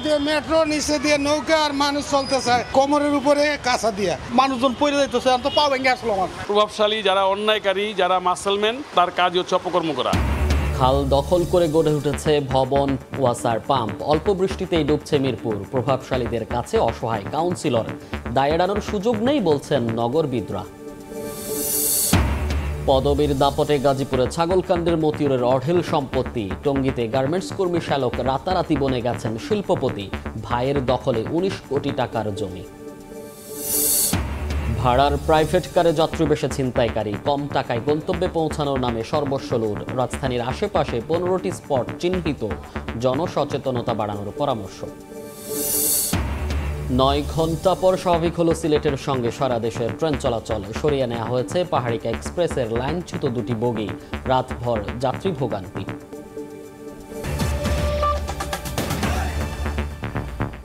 দিয়ে মেট্রো, নিচে দিয়ে নৌকা, আর মানুষ চলতেছে কোমরের উপরে কাঁচা দিয়া। মানুষজন পড়ে যাইতেছে, তো পা ভেঙে আসলো আমার। প্রভাবশালী যারা অন্যায়কারী, যারা মাসলম্যান, তার কাজ হচ্ছে অপকর্ম করা। খাল দখল করে গড়ে উঠেছে ভবন, ওয়াসার পাম্প। অল্প বৃষ্টিতেই ডুবছে মিরপুর। প্রভাবশালীদের কাছে অসহায় কাউন্সিলর। দায় এড়ানোর সুযোগ নেই বলছেন নগরবিদরা। পদবীর দাপটে গাজীপুরে ছাগলকান্ডের মতিউরের অঢেল সম্পত্তি। টঙ্গীতে গার্মেন্টস কর্মী শ্যালক রাতারাতি বনে গেছেন শিল্পপতি। ভাইয়ের দখলে ১৯ কোটি টাকার জমি। ভাড়ার প্রাইভেট কারে যাত্রী বেশে ছিনতাইকারী। কম টাকায় গন্তব্যে পৌঁছানোর নামে সর্বস্ব লুট। রাজধানীর আশেপাশে ১৫টি স্পট চিহ্নিত। জনসচেতনতা বাড়ানোর পরামর্শ। ৯ ঘন্টা পর স্বাভাবিক হলো সিলেটের সঙ্গে সারা দেশের ট্রেন চলাচল। সরিয়ে নেওয়া হয়েছে পাহাড়িকা এক্সপ্রেসের লাইনচ্যুত দুটি বগি। রাতভর যাত্রী ভোগান্তি।